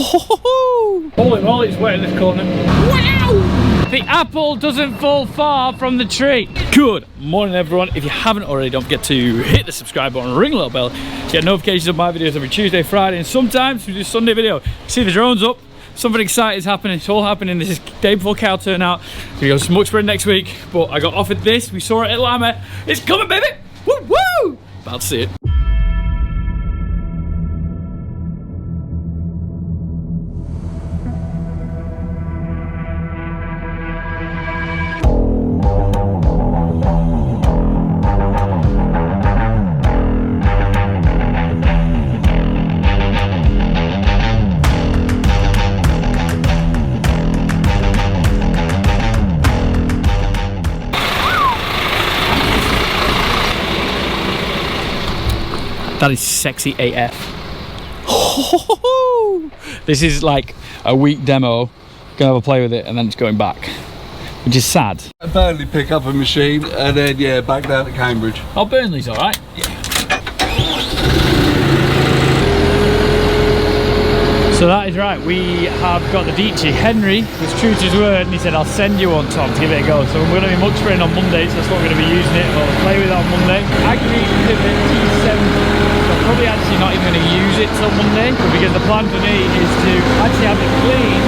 Holy moly, it's wet in this corner. Wow! The apple doesn't fall far from the tree. Good morning, everyone. If you haven't already, don't forget to hit the subscribe button and ring the little bell to get notifications of my videos every Tuesday, Friday, and sometimes we do Sunday video. See the drones up. Something exciting is happening. It's all happening. This is day before cow turnout. We go to Muck spread next week, but I got offered this. We saw it at Lama. It's coming, baby. Woo woo! About to see it. That is sexy AF. This is like a week demo. Gonna have a play with it and then it's going back, which is sad. I Burnley pick up a machine and then yeah, back down to Cambridge. Oh, Burnley's all right. Yeah. So that is right. We have got the Dici. Henry was true to his word and he said, "I'll send you one, Tom, to give it a go." So we're going to be muck spraying on Monday, so that's what we're going to be using it. We'll play with it on Monday. Agri Pivot T70. Probably actually not even going to use it till Monday, because the plan for me is to actually have it clean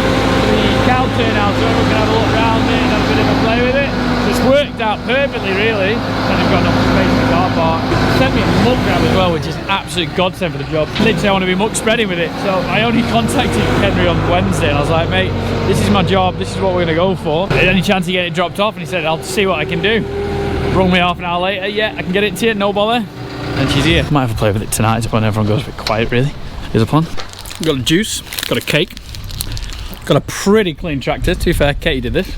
the cow turnout so everyone can have a look around it and have a bit of a play with it. So it's worked out perfectly, really. And I've got enough space in the car park. Sent me a muck grab as well, which is an absolute godsend for the job. Literally, I want to be muck spreading with it. So I only contacted Henry on Wednesday and I was like, "Mate, this is my job, this is what we're going to go for. Any chance of getting it dropped off?" And he said, "I'll see what I can do." Rung me half an hour later. "Yeah, I can get it to you, no bother." And she's here. Might have a play with it tonight, it's when everyone goes a bit quiet, really. Here's a plan. Got a juice, got a cake, got a pretty clean tractor. To be fair, Katie did this.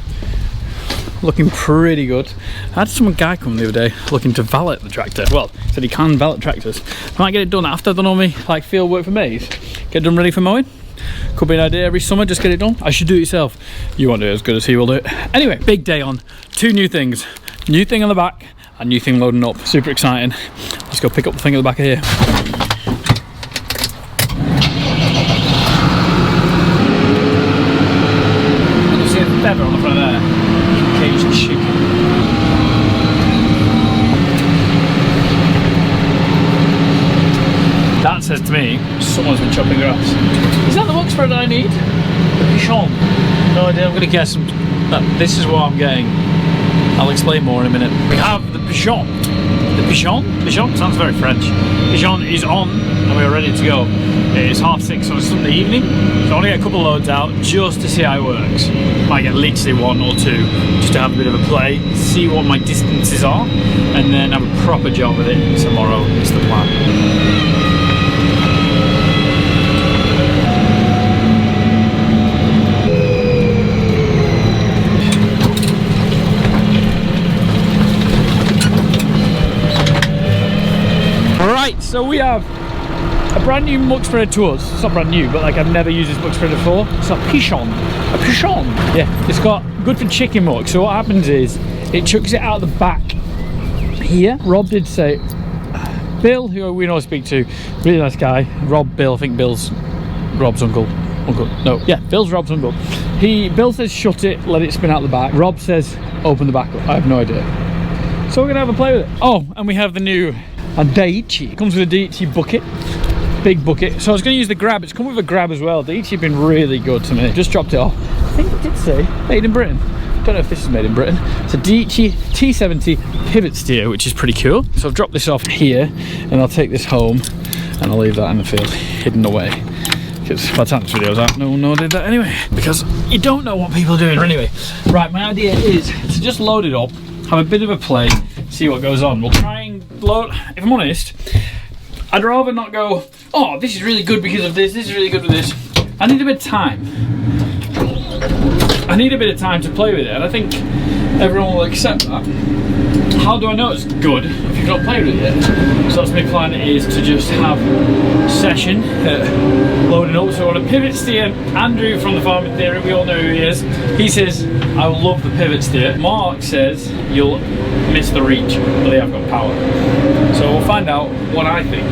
Looking pretty good. I had some guy come the other day looking to valet the tractor. Well, said he can valet tractors. Might get it done after I've done all my like field work for MAIZE. Get it done ready for mowing. Could be an idea every summer, just get it done. I should do it yourself. You won't do it as good as he will do it. Anyway, big day on. Two new things. New thing on the back. A new thing loading up. Super exciting. Let's go pick up the thing at the back of here. You see a feather on the front there. Cage chicken. That says to me, someone's been chopping grass. Is that the muck spread that I need? The pichon. No idea. I'm going to guess that this is what I'm getting. I'll explain more in a minute. We have the pichon. The pichon? Pichon sounds very French. Pichon is on and we are ready to go. It's 6:30 on a Sunday evening, so I want to get a couple of loads out just to see how it works. Might get literally one or two just to have a bit of a play, see what my distances are, and then have a proper job with it tomorrow is the plan. Right, so we have a brand new muck spreader to us. It's not brand new, but like I've never used this muck spreader before. It's a pichon. A pichon. Yeah, it's got good for chicken muck. So what happens is it chucks it out the back here. Rob did say, Bill, who we know speak to, really nice guy. Rob, Bill, I think Bill's Rob's uncle. No, yeah, Bill's Rob's uncle. Bill says shut it, let it spin out the back. Rob says open the back up. I have no idea. So we're gonna have a play with it. Oh, and we have the new Dici. It comes with a Dici bucket, big bucket. So I was going to use the grab. It's come with a grab as well. Dici have been really good to me. Just dropped it off. I think it did say made in Britain. Don't know if this is made in Britain. It's a Dici T70 pivot steer, which is pretty cool. So I've dropped this off here and I'll take this home and I'll leave that in the field hidden away. Because by the time this video's out, no one did that anyway. Because you don't know what people are doing anyway. Right, my idea is to just load it up, have a bit of a play, see what goes on. We'll try and load, if I'm honest, I'd rather not go, "Oh, this is really good because of this is really good with this." I need a bit of time. I need a bit of time to play with it, and I think everyone will accept that. How do I know it's good if you've not played with it yet? So that's my plan, is to just have a session loading up. So on a pivot steer, Andrew from the Farm in Theory, we all know who he is. He says, "I will love the pivot steer." Mark says, "You'll miss the reach," but they have got power. So we'll find out what I think.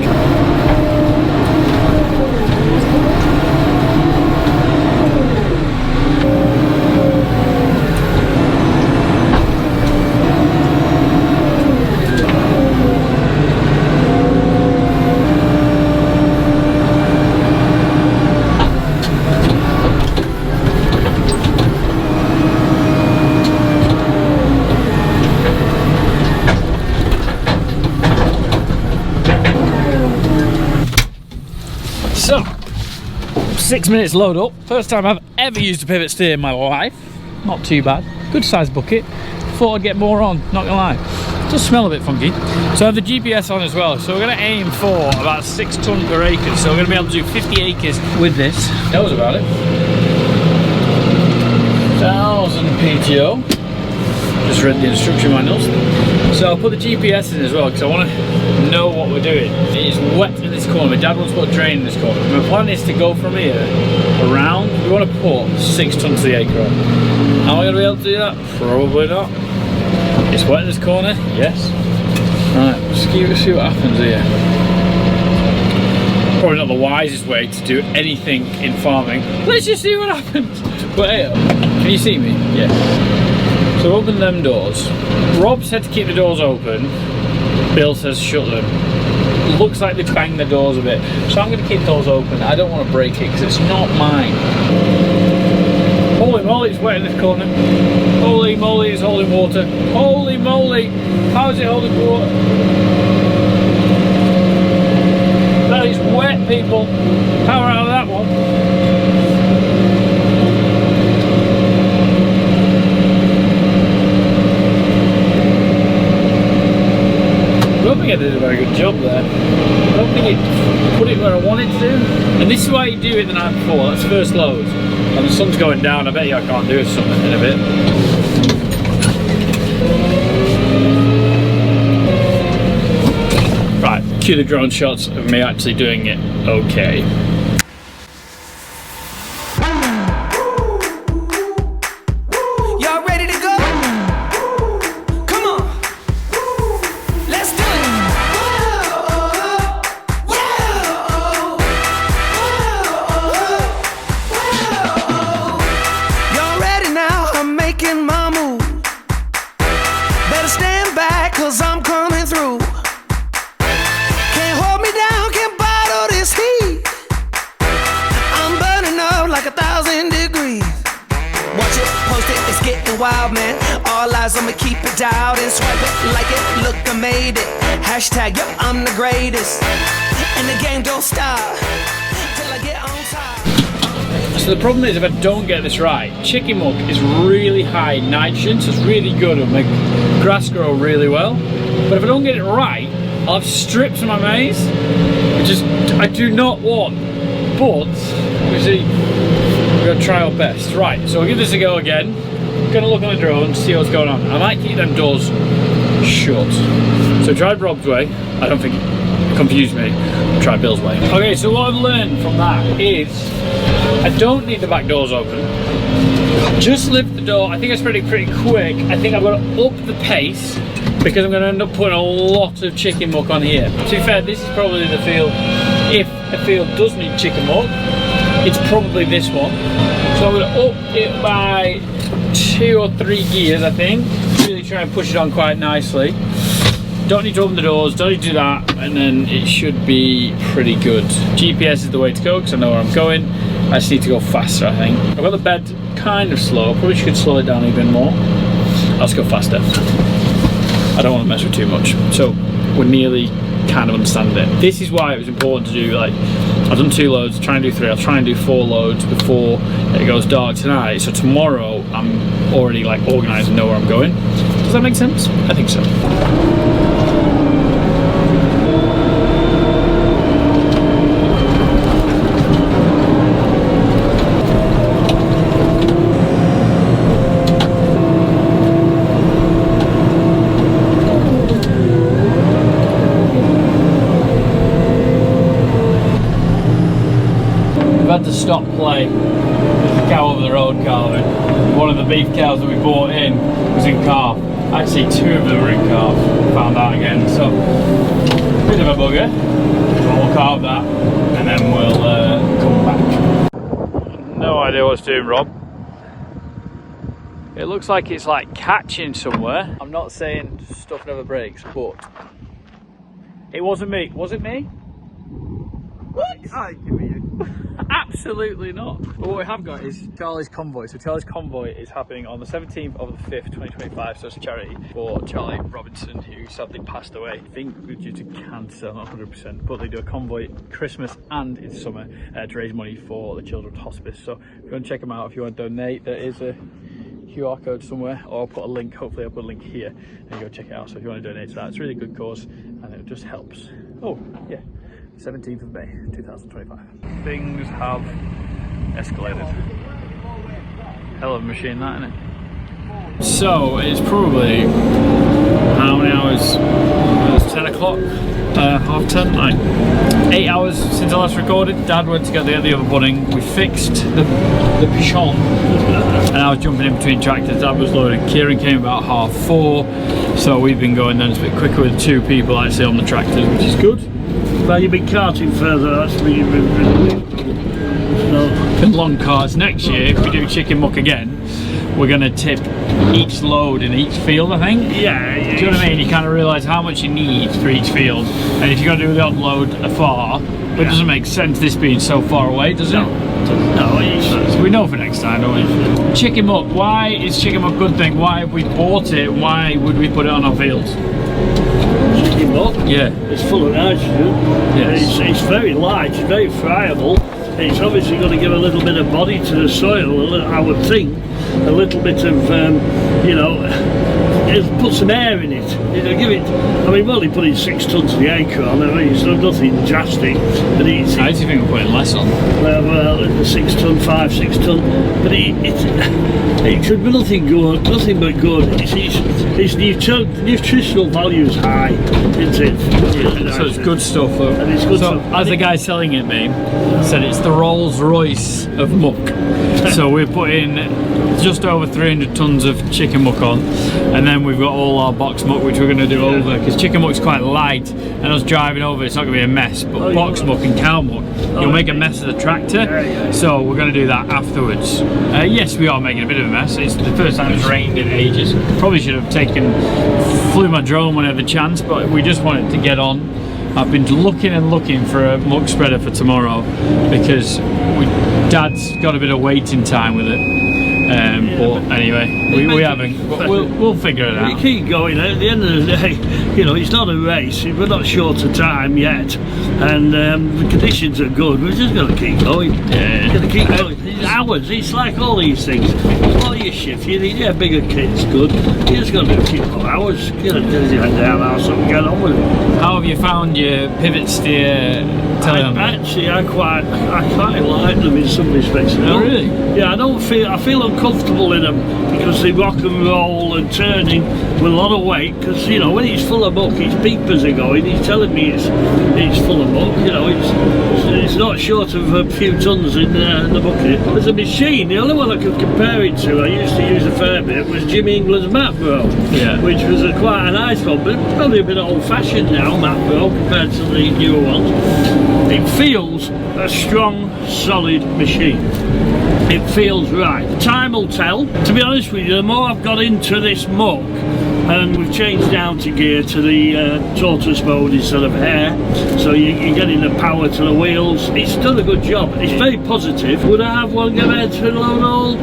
6 minutes load up. First time I've ever used a pivot steer in my life. Not too bad. Good sized bucket. Thought I'd get more on, not gonna lie. Does smell a bit funky. So I have the GPS on as well. So we're gonna aim for about 6 tonnes per acre. So we're gonna be able to do 50 acres with this. That was about it. 1000 PTO. Just read the instruction manuals. So I'll put the GPS in as well because I want to know what we're doing. It is wet in this corner. My dad wants to put a drain in this corner. My plan is to go from here around. We want to put 6 tonnes to the acre on. Am I going to be able to do that? Probably not. It's wet in this corner. Yes. Right, let's see what happens here. Probably not the wisest way to do anything in farming. Let's just see what happens. But hey, can you see me? Yeah. So open them doors. Rob said to keep the doors open. Bill says shut them. Looks like they banged the doors a bit. So I'm going to keep the doors open. I don't want to break it because it's not mine. Holy moly, it's wet in this corner. Holy moly, it's holding water. Holy moly, how is it holding water? That is wet, people. Power out of that one. I don't think I did a very good job there. I don't think it put it where I wanted to. And this is why you do it the night before. That's first load. And the sun's going down. I bet you I can't do something in a bit. Right, cue the drone shots of me actually doing it okay. Wild man, all eyes on me, keep it dialed and swipe it like it. Look, I made it. Hashtag, yo, I'm the greatest. And the game don't stop till I get on top. So the problem is if I don't get this right, chicken muck is really high in nitrogen, so it's really good. It'll make grass grow really well. But if I don't get it right, I'll have strips of my maize, which is I do not want. But we see, we're gonna try our best. Right, so we'll give this a go again. Gonna look on the drone, see what's going on. I might keep them doors shut. So tried Rob's way. I don't think it confused me. Try Bill's way. Okay, so what I've learned from that is I don't need the back doors open. Just lift the door. I think I spread it pretty quick. I think I've got to up the pace because I'm going to end up putting a lot of chicken muck on here. To be fair, this is probably the field. If a field does need chicken muck, it's probably this one. So I'm going to up it by 2 or 3 gears, I think. Really try and push it on quite nicely. Don't need to open the doors, don't need to do that, and then it should be pretty good. GPS is the way to go because I know where I'm going. I just need to go faster, I think. I've got the bed kind of slow. Probably should slow it down even more. Let's go faster. I don't want to mess with too much. So we're nearly kind of understanding it. This is why it was important to do, like, I've done 2 loads, try and do 3, I'll try and do 4 loads before it goes dark tonight. So tomorrow I'm already like organised and know where I'm going. Does that make sense? I think so. Had to stop play. There's a cow over the road calving. One of the beef cows that we bought in was in calf. Actually 2 of them were in calf. Found that again. So bit of a bugger. But we'll carve that and then we'll come back. No idea what it's doing, Rob. It looks like it's like catching somewhere. I'm not saying stuff never breaks, but it wasn't me. Was it me? What? I give you. Absolutely not. But what we have got is Charlie's Convoy. So Charlie's Convoy is happening on the 17th of the 5th, 2025. So it's a charity for Charlie Robinson, who sadly passed away. I think due to cancer, not 100%. But they do a convoy Christmas and in summer to raise money for the Children's Hospice. So if you want to check them out, if you want to donate, there is a QR code somewhere, or I'll put a link. Hopefully I'll put a link here and go check it out. So if you want to donate to that, it's a really good cause and it just helps. Oh yeah, 17th of May 2025. Things have escalated. Hell of a machine that, isn't it? So it's probably how many hours? It's 10 o'clock, half 10, like 8 hours since I last recorded. Dad went to get the other budding. We fixed the pichon and I was jumping in between tractors. Dad was loading. Kieran came about 4:30, so we've been going then. It's a bit quicker with 2 people actually on the tractors, which is good. Well, you've been carting further, that's really In long carts. Next year, if we do chicken muck again, we're going to tip each load in each field, I think. Yeah. Do you know what I mean? You kind of realise how much you need for each field, and if you're going to do the odd load afar, it doesn't make sense this being so far away, does it? No, so we know for next time, don't we? Chicken muck. Why is chicken muck a good thing? Why have we bought it? Why would we put it on our fields? Chicken muck? Yeah. It's full of nitrogen. Yes. It's very light, it's very friable. It's obviously going to give a little bit of body to the soil, I would think. A little bit of, you know, it'll put some air in it. It'll give it, I mean, we're only putting 6 tons of the acre on. I mean, it's nothing drastic. But it's, I actually think we're putting less on. Well, 6 ton, 5, 6 ton. But it could be nothing good, nothing but good. Its nutritional value is high, isn't it? So it's good stuff, though. And it's good so, stuff. as the guy selling it me said, it's the Rolls Royce of muck. So we're putting just over 300 tons of chicken muck on, and then we've got all our box muck, which we're going to do over, because chicken muck's quite light, and us driving over it's not going to be a mess, but box muck and cow muck, you'll make a mess of the tractor. So we're going to do that afterwards. Yes, we are making a bit of a mess. It's the first time it's rained in ages. Probably should have flew my drone when I had the chance, but we just wanted to get on. I've been looking and looking for a muck spreader for tomorrow, because Dad's got a bit of waiting time with it. But anyway, we haven't. But we'll figure it out. You keep going. At the end of the day, you know, it's not a race. We're not short of time yet, and the conditions are good. We're just going to keep going. Yeah. Going to keep going. It's hours. It's like all these things. It's all your shift. You need a bigger kit's good. You just got to do a few more hours. You know, down hours and get on with it. How have you found your pivot steer telehandler? Actually, I quite like them in some respects. Oh, really? Yeah, I feel uncomfortable in them because they rock and roll and turning with a lot of weight, because, you know, when it's full of muck, his beepers are going, he's telling me it's full of muck, you know, it's not short of a few tons in the bucket. As a machine, the only one I could compare it to, I used to use a fair bit, was Jimmy England's Map Bro, which was quite a nice one, but probably a bit old-fashioned now, Map Bro, compared to the newer ones. It feels a strong, solid machine. It feels right. Time will tell. To be honest with you, the more I've got into this muck, and we've changed down to gear to the tortoise mode instead of air, so you're getting the power to the wheels. It's done a good job. It's very positive. Would I have one compared to a load old?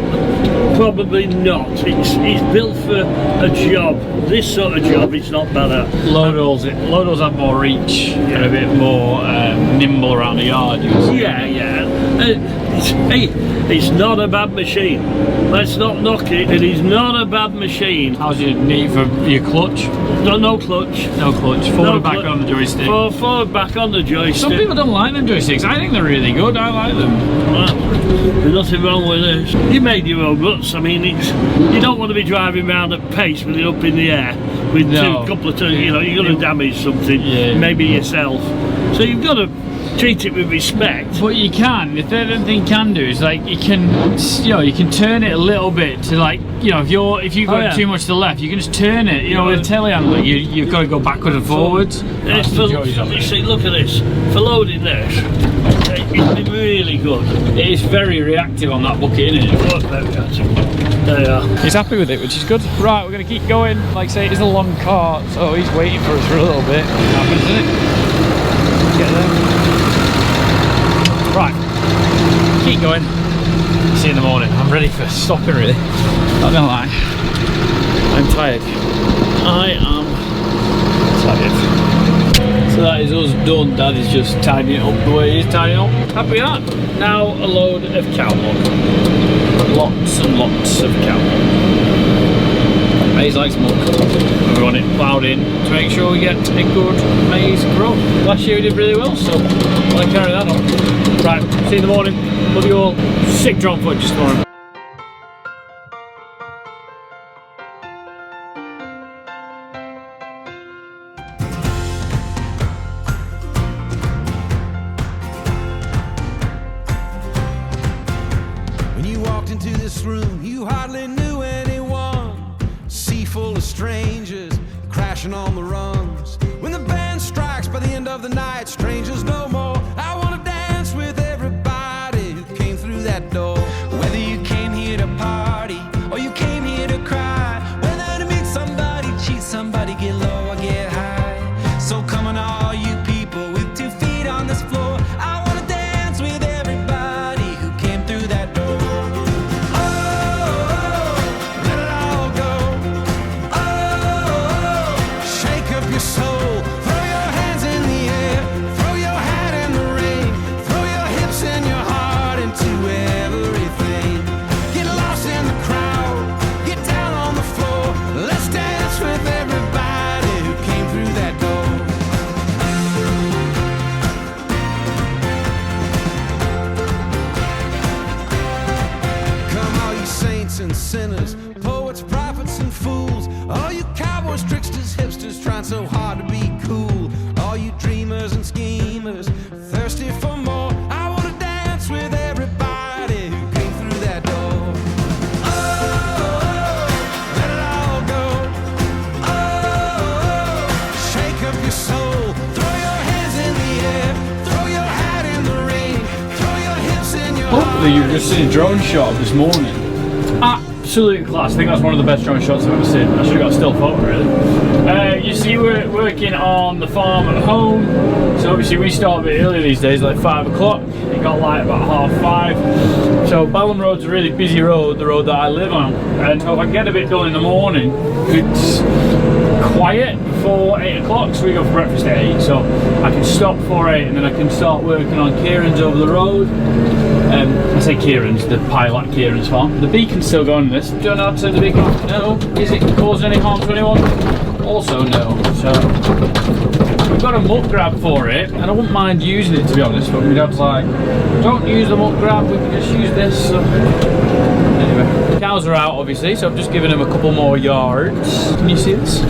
Probably not. It's built for a job. This sort of job, it's not bad at. Loadals have more reach and a bit more nimble around the yard. It's not a bad machine. Let's not knock it. It is not a bad machine. How's your need for your clutch? No clutch. No clutch. Forward back on the joystick. Forward back on the joystick. Some people don't like them joysticks. I think they're really good. I like them. Well, there's nothing wrong with this. You made your own ruts. I mean, you don't want to be driving around at pace with it up in the air with a couple of turns. You know, you're going to damage something. Yeah. Maybe yourself. So you've got to treat it with respect. But you can. The third thing you can do is like you can turn it a little bit to, like, you know, if you've got too much to the left, you can just turn it. You know, with a telehandler, you've got to go backwards and forwards. You see, look at this. For loading this, it's been really good. It is very reactive on that bucket, isn't it? Look, very reactive. There you are. He's happy with it, which is good. Right, we're going to keep going. Like I say, it's a long cart, so he's waiting for us for a little bit. It happens, isn't it? Get there. Right, keep going. See you in the morning. I'm ready for stopping really. Not gonna lie. I'm tired. I am tired. So that is us done. Dad is just tidying it up the way he's tidying up. Happy with that. Now a load of cow muck. Lots and lots of cow muck. Maize likes muck. We want it ploughed in to make sure we get a good maize growth. Last year we did really well, so I want to carry that on. Right, see you in the morning. Love you all. Sick drone footage tomorrow. When you walked into this room, you hardly knew anyone. Sea full of strangers crashing on the rungs. When the band strikes by the end of the night, strangers no more. I want to dance with everybody who came through that door. Whether you came here to party or you came here to cry, whether to meet somebody, cheat somebody, get low or get high. So come on all you people with 2 feet on this floor. I want to dance with everybody who came through that door. And sinners, poets, prophets, and fools. All you cowboys, tricksters, hipsters, trying so hard to be cool. All you dreamers and schemers, thirsty for more. I want to dance with everybody who came through that door. Oh, let it all go. Oh, shake up your soul. Throw your hands in the air. Throw your hat in the ring. Throw your hips in your Hopefully you've just seen a drone shot of this morning. Absolute class. I think that's one of the best drone shots I've ever seen. I should have got a still photo really. You see we're working on the farm at home, so obviously we start a bit early these days, like 5 o'clock. It got light about 5:30. So Ballam Road's a really busy road, the road that I live on, and so if I get a bit done in the morning, it's quiet before 8 o'clock, so we go for breakfast at 8, so I can stop for 8 and then I can start working on Kieran's over the road. I say Kieran's, the pilot Kieran's farm. The beacon's still going in this. Do you know how to say the beacon? No. Is it causing any harm to anyone? Also no. So we've got a muck grab for it, and I wouldn't mind using it to be honest, but my dad's like, don't use the muck grab, we can just use this. So anyway, cows are out obviously, so I've just given them a couple more yards. Can you see this?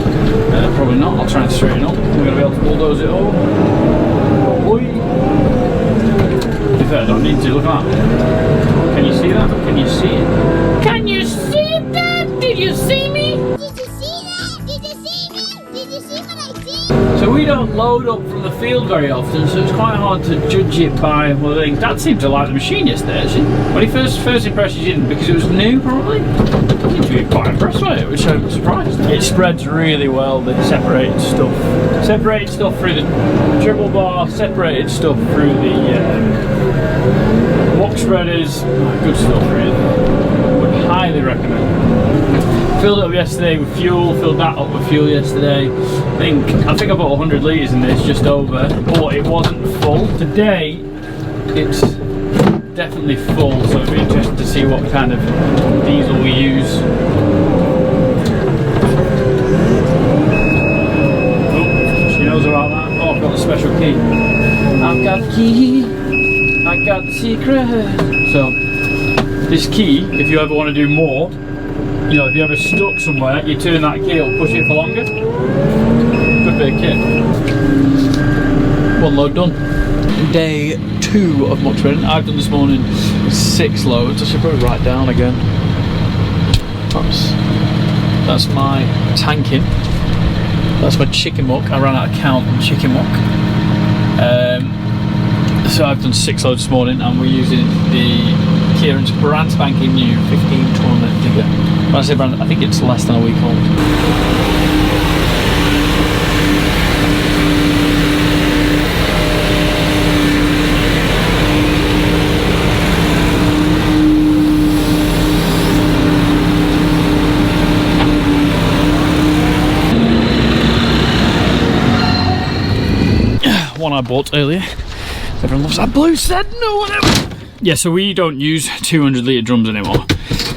Probably not. I'll try and straighten up. We're going to be able to bulldoze it all. I don't need to, look at that. Can you see that? Can you see it? Can you see that? Did you see me? Did you see that? Did you see me? Did you see what I see? So we don't load up from the field very often, so it's quite hard to judge it by one of the things. Dad seemed to like the machine yesterday actually. When he first impressions he didn't, because it was new probably. He seemed to be quite impressed by it, which I'm surprised. It spreads really well, the separated stuff. Separated stuff through the dribble bar, separated stuff through the muck spreaders. Good stuff really. Would highly recommend. Filled it up yesterday with fuel, filled that up with fuel yesterday. I think I put 100 litres in this, just over, but it wasn't full. Today it's definitely full, so it'll be interesting to see what kind of diesel we use. Oh, she knows about that. Oh, I've got the special key. I've got the key. I got the secret. So this key, if you ever want to do more, you know, if you're ever stuck somewhere, you turn that key, it'll push it for longer. Good bit of kit. One load done. Day 2 of muck spreading. I've done this morning 6 loads. I should probably write down again. Oops. That's my tanking. That's my chicken muck. I ran out of count on chicken muck. So I've done 6 loads this morning, and we're using the Kieran's brand spanking new 15-ton digger. When I say brand, I think it's less than a week old. I bought earlier. Everyone loves that blue said no whatever. Yeah, so we don't use 200 litre drums anymore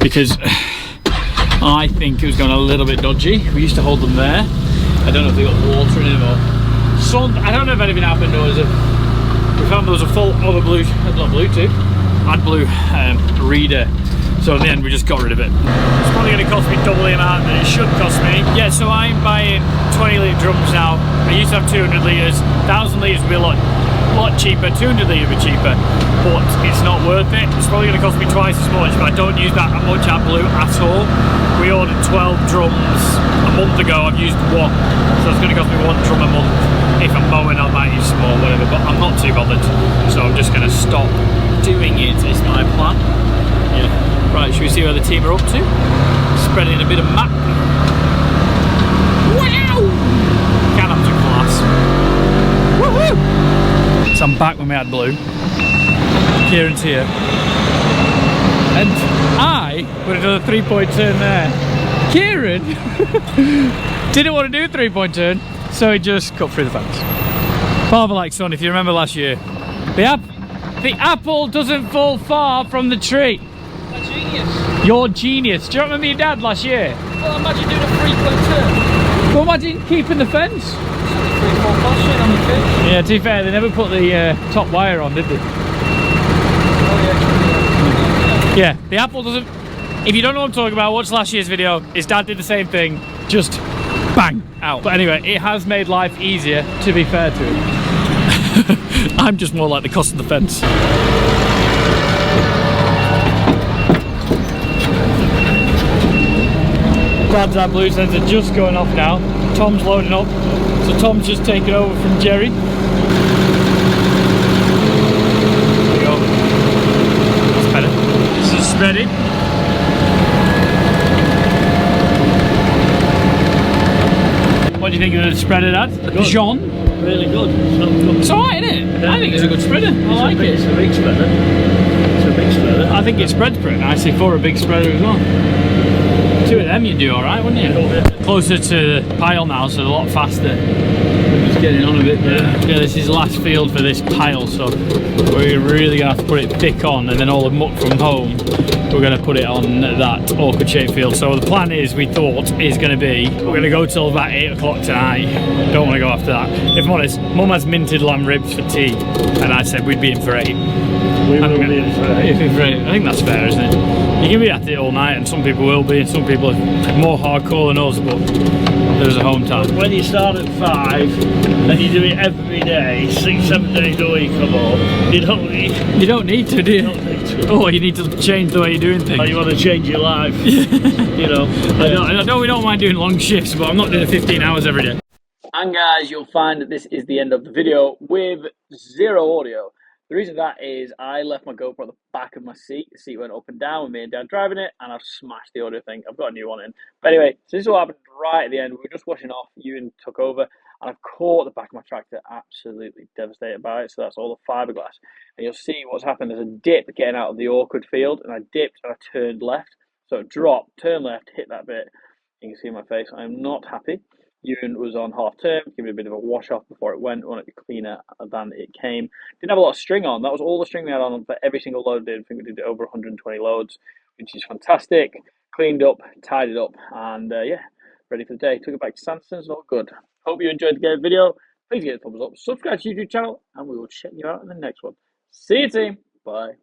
because I think it was going a little bit dodgy. We used to hold them there. I don't know if they got water in it or I don't know if anything happened or we found there was a fault of a blue, not Bluetooth, AdBlue reader. So in the end we just got rid of it. It's probably going to cost me double the amount that it should cost me. Yeah, so I'm buying 20 litre drums now. I used to have 200 litres. 1,000 litres would be a lot cheaper. 200 litre would be cheaper, but it's not worth it. It's probably going to cost me twice as much, but I don't use that much AdBlue at all. We ordered 12 drums a month ago. I've used one, so it's going to cost me 1 drum a month. If I'm mowing, I might use some more, whatever, but I'm not too bothered. So I'm just going to stop doing it, is my plan. Yeah. Right, should we see where the team are up to? Spreading a bit of map. Wow! Can up to class. Woohoo! So I'm back with my AdBlue. Kieran's here. And I would have done a 3-point turn there. Kieran didn't want to do a 3-point turn, so he just cut through the fence. Father like son, if you remember last year, the apple doesn't fall far from the tree. A genius. You're genius. Do you remember your dad last year? Well, imagine doing a 3-point turn. Well, imagine keeping the fence. It's only 3-4 flashing on the pitch. Yeah, to be fair, they never put the top wire on, did they? Oh, Yeah, the apple doesn't... If you don't know what I'm talking about, watch last year's video. His dad did the same thing, just bang, out. But anyway, it has made life easier, to be fair to him. I'm just more like the cost of the fence. Brad's AdBlue sensor just going off now. Tom's loading up. So Tom's just taking over from Jerry. There we go. That's better. This is spreading. What do you think of the spreader, Dad? Good. Jean? Really good. It's alright, isn't it? I think it's a good spreader. I like it. It's a big spreader. It's a big spreader. I think it spreads pretty nicely for a big spreader as well. 2 of them you'd do alright, wouldn't you? Closer to the pile now, so a lot faster. Just getting on a bit there. Yeah, this is the last field for this pile, so we're really going to have to put it thick on, and then all the muck from home, we're going to put it on that awkward shaped field. So the plan is, we thought, is going to be, we're going to go till about 8 o'clock tonight. Don't want to go after that. If I'm honest, Mum has minted lamb ribs for tea, and I said we'd be in for 8. We will be in for 8. I think that's fair, isn't it? You can be at it all night, and some people will be, and some people are more hardcore than us, but there's a home time. When you start at 5 and you do it every day, 6-7 days a week or more, you don't need to, do you? Oh, you need to change the way you're doing things. Or you want to change your life. You know. I know we don't mind doing long shifts, but I'm not doing 15 hours every day. And guys, you'll find that this is the end of the video with 0 audio. The reason for that is I left my GoPro at the back of my seat. The seat went up and down with me and Dad driving it, and I've smashed the audio thing. I've got a new one in. But anyway, so this is what happened right at the end. We were just washing off. Ewan took over, and I've caught the back of my tractor, absolutely devastated by it. So that's all the fiberglass. And you'll see what's happened. There's a dip getting out of the awkward field, and I dipped and I turned left. So it dropped, turned left, hit that bit. You can see my face. I'm not happy. Ewan was on half term, give it a bit of a wash off before it went. We wanted it cleaner than it came. Didn't have a lot of string on. That was all the string we had on for every single load. I think we did over 120 loads, which is fantastic. Cleaned up, tied it up, and yeah, ready for the day. Took it back to Sanderson's, all good. Hope you enjoyed the video. Please give it a thumbs up, subscribe to the YouTube channel, and we will check you out in the next one. See you, team. Bye.